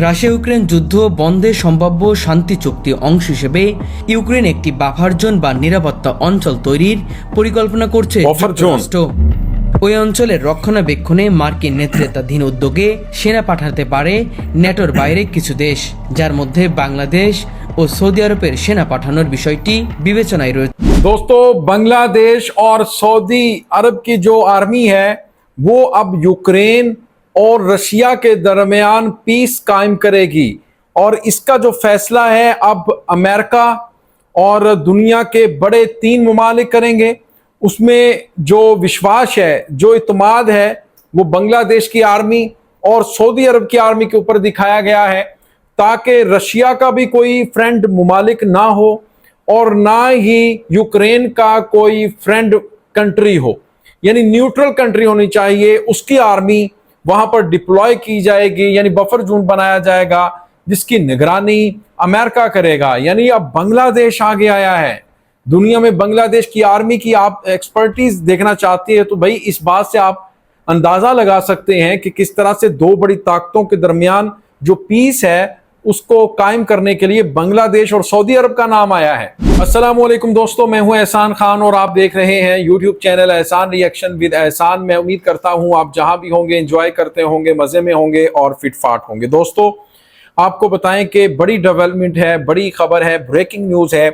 Russia Ukraine যুদ্ধ বন্ধে সম্ভাব্য শান্তি চুক্তি অংশ হিসেবে ইউক্রেন একটি বাফার জোন বা নিরাপত্তা অঞ্চল তৈরির পরিকল্পনা করছে যুক্তরাষ্ট্র। ওই অঞ্চলের রক্ষণাবেক্ষণে মার্কিন নেতৃত্বাধীন উদ্যোগে সেনা পাঠাতে পারে ন্যাটোর বাইরে কিছু দেশ, যার মধ্যে বাংলাদেশ ও সৌদি আরবের সেনা পাঠানোর বিষয়টি বিবেচনায় রয়েছে। दोस्तों, बांग्लादेश और सऊदी अरब की जो आर्मी है वो अब यूक्रेन और रशिया के दरमियान पीस कायम करेगी और इसका जो फैसला है अब अमेरिका और दुनिया के बड़े 3 ममालिक करेंगे। उसमें जो विश्वास है, जो इत्मीनान है, वो बांग्लादेश की आर्मी और सऊदी अरब की आर्मी के ऊपर दिखाया गया है, ताकि रशिया का भी कोई फ्रेंड ममालिक ना हो और ना ही यूक्रेन का कोई फ्रेंड कंट्री हो, यानी न्यूट्रल कंट्री होनी चाहिए। उसकी आर्मी वहां पर डिप्लॉय की जाएगी, यानी बफर जोन बनाया जाएगा जिसकी निगरानी अमेरिका करेगा। यानी अब बांग्लादेश आगे आया है दुनिया में। बांग्लादेश की आर्मी की आप एक्सपर्टीज देखना चाहती है तो भाई इस बात से आप अंदाजा लगा सकते हैं कि किस तरह से 2 बड़ी ताकतों के दरमियान जो पीस है उसको कायम करने के लिए बांग्लादेश और सऊदी अरब का नाम आया है। अस्सलाम वालेकुम दोस्तों, मैं हूं एहसान खान और आप देख रहे हैं यूट्यूब चैनल एहसान रिएक्शन विद एहसान। मैं उम्मीद करता हूं आप जहां भी होंगे एंजॉय करते होंगे, मजे में होंगे और फिटफाट होंगे। दोस्तों, आपको बताएं कि बड़ी डेवलपमेंट है, बड़ी खबर है, ब्रेकिंग न्यूज़ है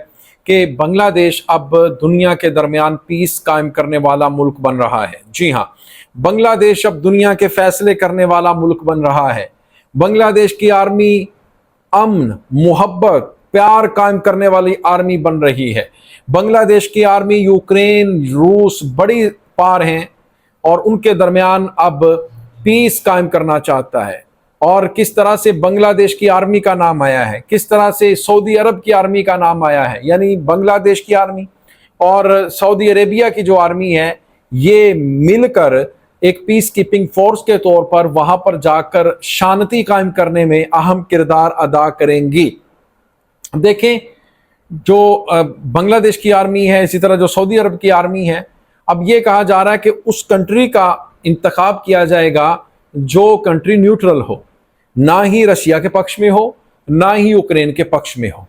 कि बांग्लादेश अब दुनिया के दरमियान पीस कायम करने वाला मुल्क बन रहा है। जी हाँ, बांग्लादेश अब दुनिया के फैसले करने वाला मुल्क बन रहा है। बांग्लादेश की आर्मी अमन, मोहब्बत, प्यार कायम करने वाली आर्मी बन रही है। बांग्लादेश की आर्मी यूक्रेन, रूस बड़ी पार हैं और उनके दरमियान अब पीस कायम करना चाहता है। और किस तरह से बांग्लादेश की आर्मी का नाम आया है, किस तरह से सऊदी अरब की आर्मी का नाम आया है, यानी बांग्लादेश की आर्मी और सऊदी अरेबिया की जो आर्मी है ये मिलकर एक पीस कीपिंग फोर्स के तौर पर वहां पर जाकर शांति कायम करने में अहम किरदार अदा करेंगी। देखें, जो बांग्लादेश की आर्मी है, इसी तरह जो सऊदी अरब की आर्मी है, अब ये कहा जा रहा है कि उस कंट्री का इंतखाब किया जाएगा जो कंट्री न्यूट्रल हो, ना ही रशिया के पक्ष में हो ना ही यूक्रेन के पक्ष में हो।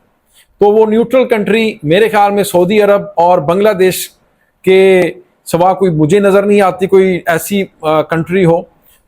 तो वो न्यूट्रल कंट्री मेरे ख्याल में सऊदी अरब और बांग्लादेश के सवा कोई मुझे नज़र नहीं आती कोई ऐसी कंट्री हो।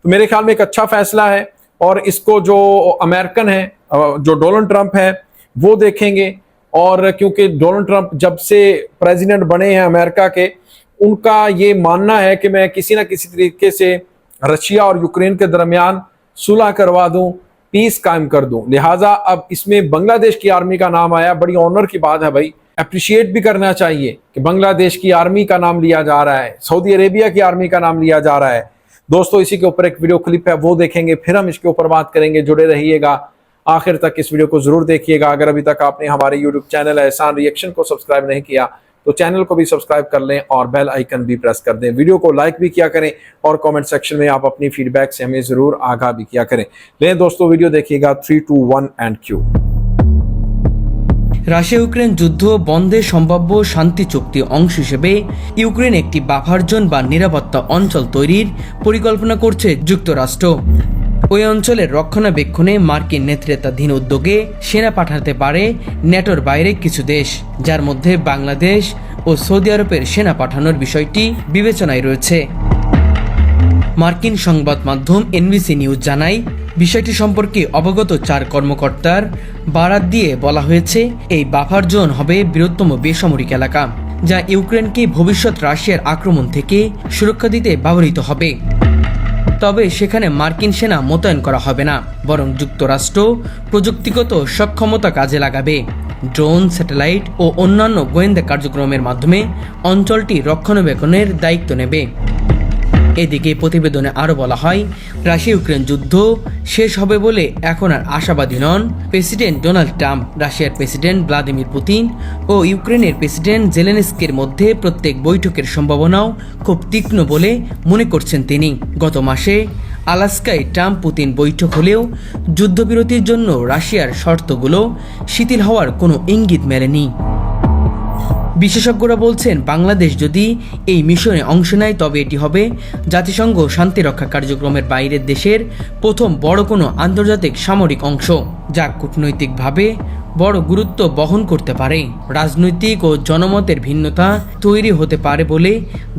तो मेरे ख्याल में एक अच्छा फैसला है और इसको जो अमेरिकन है, जो डोनाल्ड ट्रंप है, वो देखेंगे। और क्योंकि डोनाल्ड ट्रंप जब से प्रेसिडेंट बने हैं अमेरिका के, उनका ये मानना है कि मैं किसी ना किसी तरीके से रशिया और यूक्रेन के दरमियान सुलह करवा दूं, पीस कायम कर दूं। लिहाजा अब इसमें बांग्लादेश की आर्मी का नाम आया, बड़ी ऑनर की बात है भाई। अप्रिशिएट भी करना चाहिए कि बांग्लादेश की आर्मी का नाम लिया जा रहा है, सऊदी अरेबिया की आर्मी का नाम लिया जा रहा है। दोस्तों, इसी के ऊपर एक वीडियो क्लिप है, वो देखेंगे, फिर हम इसके ऊपर बात करेंगे। जुड़े रहिएगा, आखिर तक इस वीडियो को जरूर देखिएगा। अगर अभी तक आपने हमारे यूट्यूब चैनल एहसान रिएक्शन को सब्सक्राइब नहीं किया तो चैनल को भी सब्सक्राइब कर लें और बेल आइकन भी प्रेस कर दें। वीडियो को लाइक भी किया करें और कमेंट सेक्शन में आप अपनी फीडबैक से हमें जरूर आगाह भी किया करें। लें दोस्तों, वीडियो देखिएगा। 3, 2, 1 एंड क्यू। রাশিয়া ইউক্রেন যুদ্ধ বন্ধে সম্ভাব্য শান্তি চুক্তি অংশ হিসেবে ইউক্রেন একটি বাফার জোন বা নিরাপত্তা অঞ্চল তৈরির পরিকল্পনা করছে যুক্তরাষ্ট্র। ওই অঞ্চলের রক্ষণাবেক্ষণে মার্কিন নেতৃত্বাধীন উদ্যোগে সেনা পাঠাতে পারে ন্যাটোর বাইরে কিছু দেশ, যার মধ্যে বাংলাদেশ ও সৌদি আরবের সেনা পাঠানোর বিষয়টি বিবেচনায় রয়েছে। মার্কিন সংবাদ মাধ্যম এনবিসি নিউজ জানায়, বিষয়টি সম্পর্কে অবগত 4 কর্মকর্তার বরাত দিয়ে বলা হয়েছে, এই বাফার জোন হবে বৃহত্তম বেসামরিক এলাকা, যা ইউক্রেনকে ভবিষ্যৎ রাশিয়ার আক্রমণ থেকে সুরক্ষা দিতে ব্যবহৃত হবে। তবে সেখানে মার্কিন সেনা মোতায়েন করা হবে না, বরং যুক্তরাষ্ট্র প্রযুক্তিগত সক্ষমতা কাজে লাগাবে। ড্রোন, স্যাটেলাইট ও অন্যান্য গোয়েন্দা কার্যক্রমের মাধ্যমে অঞ্চলটি রক্ষণাবেক্ষণের দায়িত্ব নেবে। এদিকে প্রতিবেদনে আরও বলা হয়, রাশিয়া ইউক্রেন যুদ্ধ শেষ হবে বলে এখন আর আশাবাদী নন প্রেসিডেন্ট ডোনাল্ড ট্রাম্প। রাশিয়ার প্রেসিডেন্ট ভ্লাদিমির পুতিন ও ইউক্রেনের প্রেসিডেন্ট জেলেনস্কির মধ্যে প্রত্যেক বৈঠকের সম্ভাবনাও খুব তীক্ষ্ণ বলে মনে করছেন তিনি। গত মাসে আলাস্কায় ট্রাম্প পুতিন বৈঠক হলেও যুদ্ধবিরতির জন্য রাশিয়ার শর্তগুলো শিথিল হওয়ার কোনো ইঙ্গিত মেলেনি। বিশেষজ্ঞরা বলছেন বাংলাদেশ যদি এই মিশনে অংশ নেয় তবে এটি হবে জাতিসংঘ শান্তিরক্ষা কার্যক্রমের বাইরের দেশের প্রথম বড় কোনো আন্তর্জাতিক সামরিক অংশ, যা কূটনৈতিকভাবে বড় গুরুত্ব বহন করতে পারে। রাজনৈতিক ও জনমতের ভিন্নতা তৈরি হতে পারে বলে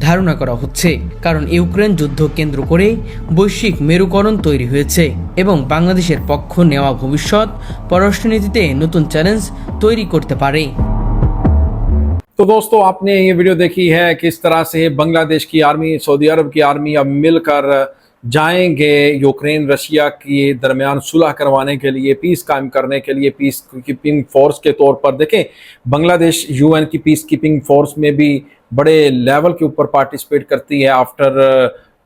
ধারণা করা হচ্ছে, কারণ ইউক্রেন যুদ্ধ কেন্দ্র করে বৈশ্বিক মেরুকরণ তৈরি হয়েছে এবং বাংলাদেশের পক্ষ নেওয়া ভবিষ্যৎ পররাষ্ট্রনীতিতে নতুন চ্যালেঞ্জ तैयारी करते पारे। तो दोस्तों, आपने ये वीडियो देखी है किस तरह से बांग्लादेश की आर्मी, सऊदी अरब की आर्मी अब मिलकर जाएंगे यूक्रेन रशिया के दरमियान सुलह करवाने के लिए, पीस कायम करने के लिए, पीस कीपिंग फोर्स के तौर पर। देखें, बांग्लादेश यूएन की पीस कीपिंग फोर्स में भी बड़े लेवल के ऊपर पार्टिसिपेट करती है। आफ्टर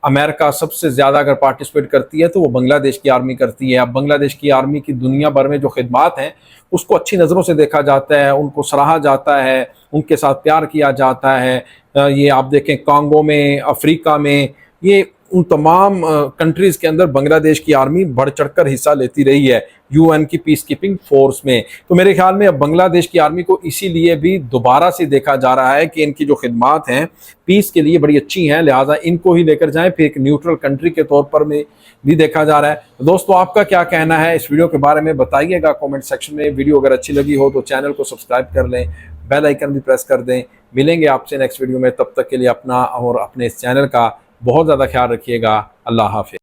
अमेरिका सबसे ज़्यादा अगर पार्टिसिपेट करती है तो वो बांग्लादेश की आर्मी करती है। अब बांग्लादेश की आर्मी की दुनिया भर में जो खिदमात हैं उसको अच्छी नज़रों से देखा जाता है, उनको सराहा जाता है, उनके साथ प्यार किया जाता है। ये आप देखें, कांगो में, अफ्रीका में, ये उन तमाम कंट्रीज़ के अंदर बांग्लादेश की आर्मी बढ़ चढ़कर हिस्सा लेती रही है यूएन की पीस कीपिंग फोर्स में। तो मेरे ख्याल में अब बांग्लादेश की आर्मी को इसीलिए भी दोबारा से देखा जा रहा है कि इनकी जो खिदमात हैं पीस के लिए बड़ी अच्छी हैं, लिहाजा इनको ही लेकर जाएं, फिर एक न्यूट्रल कंट्री के तौर पर में भी देखा जा रहा है। तो दोस्तों, आपका क्या कहना है इस वीडियो के बारे में बताइएगा कॉमेंट सेक्शन में। वीडियो अगर अच्छी लगी हो तो चैनल को सब्सक्राइब कर लें, बेल आइकन भी प्रेस कर दें। मिलेंगे आपसे नेक्स्ट वीडियो में, तब तक के लिए अपना और अपने इस चैनल का बहुत ज़्यादा ख्याल रखिएगा। अल्लाह हाफिज़।